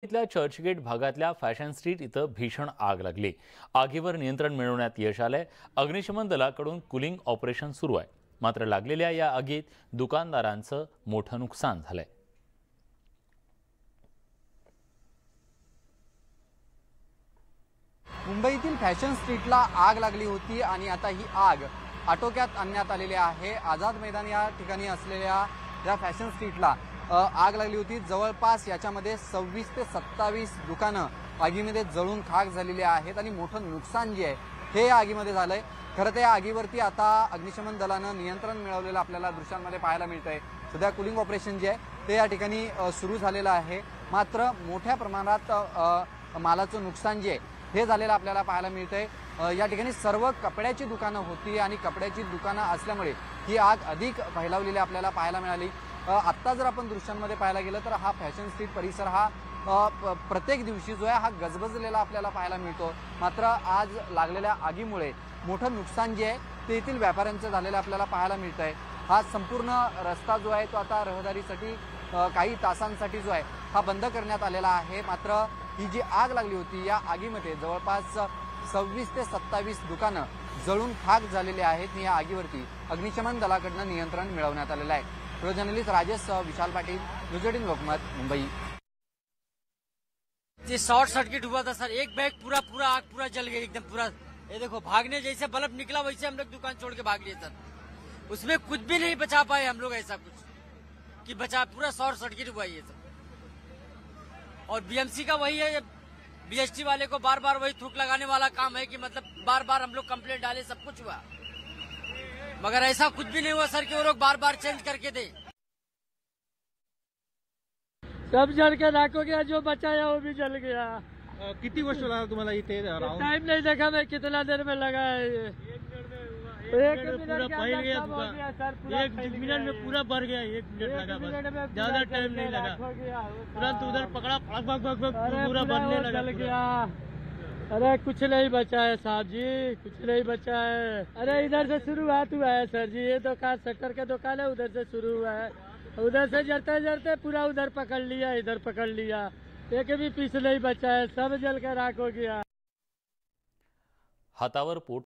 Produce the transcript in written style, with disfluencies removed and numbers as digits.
इथल्या चर्चगेट भागातल्या fashion street इथं भीषण आग लागली। आगीवर नियंत्रण मिळवण्यात यश आलंय। अग्निशमन दलाकडून कुलिंग ऑपरेशन सुरू आहे। मात्र लागलेल्या या आगीत दुकानदारांचं मोठं नुकसान झालंय। मुंबईतील फॅशन स्ट्रीटला आग लागली होती आणि आता ही आग आटोक्यात आणण्यात आलेली आहे। आझाद मैदान या ठिकाणी असलेल्या या फॅशन स्ट्रीटला आग लागली होती। जवळपास याच्यामध्ये 26 ते 27 दुकानं आगीमध्ये जळून खाक झालेली आहेत आणि मोठं नुकसान जे आहे हे आगीमध्ये झालंय। खरं तर या आगीवरती आता अग्निशमन दलानं नियंत्रण मिळवलेलं आपल्याला दृश्यांमध्ये पाहायला मिळतंय। सध्या कुलिंग ऑपरेशन जे आहे ते या ठिकाणी सुरू झालेलं आहे। मात्र मोठ्या प्रमाणात मालाचं नुकसान जे आहे हे झालेलं आपल्याला पाहायला मिळतंय। या ठिकाणी सर्व कपड्याची दुकानं होती आणि कपड्याची दुकानं असल्यामुळे ही आग अधिक फैलावलेली आपल्याला पाहायला मिळाली। आत्ता जर आपण दृश्यांमध्ये पाहायला गेलं तर हा फॅशन स्ट्रीट परिसर हा प्रत्येक दिवशी जो आहे हा गजबजलेला आपल्याला पाहायला मिळतो। मात्र आज लागलेल्या आगीमुळे मोठं नुकसान जे आहे ते येथील व्यापाऱ्यांचं झालेलं आपल्याला पाहायला मिळतंय। हा संपूर्ण रस्ता जो आहे तो आता रहदारीसाठी काही तासांसाठी जो आहे हा बंद करण्यात आलेला आहे। मात्र ही जी आग लागली होती या आगीमध्ये जवळपास 26 ते 27 दुकानं जळून खाक झालेली आहेत। या आगीवरती अग्निशमन दलाकडून नियंत्रण मिळवण्यात आलेलं आहे। प्रो जर्नलिस्ट राजेश विशाल पाटिल, न्यूज 18 लोकमत, मुंबई। ये शॉर्ट सर्किट हुआ था सर, एक बैग पूरा आग पूरा जल गई एकदम पूरा। ये देखो भागने जैसे बल्ब निकला वैसे हम लोग दुकान छोड़ के भाग लिए सर। उसमें कुछ भी नहीं बचा पाए हम लोग, ऐसा कुछ कि बचा, पूरा शॉर्ट सर्किट हुआ ये सब। और बीएमसी का वही है, बीएसटी वाले को बार बार वही थूक लगाने वाला काम है कि मतलब बार बार हम लोग कंप्लेंट डाले, सब कुछ हुआ मगर ऐसा कुछ भी नहीं हुआ सर कि वो लोग बार बार चेंज करके दे। सब जल के राख हो गया, जो बचा है वो भी जल गया। किती गोष्ट लगा तुम्हाला इथे टाइम नहीं देखा मैं कितना देर में लगा है ये। एक पूरा फैल गया दुकान, एक मिनट में पूरा भर गया। 1 मिनट लगा बस, ज्यादा टाइम नहीं लगा। तुरंत उधर पकड़ा, पूरा भरने लगा, जल गया। अरे कुछ नहीं बचा है साहब जी, कुछ नहीं बचा है। अरे इधर से शुरुआत हुआ है सर जी, ये दुकान शटर का दुकान है, उधर से शुरू हुआ है। उधर से जलते जलते पूरा उधर पकड़ लिया, इधर पकड़ लिया, एक भी पीस नहीं बचा है, सब जल कर राख हो गया। हातावर पोट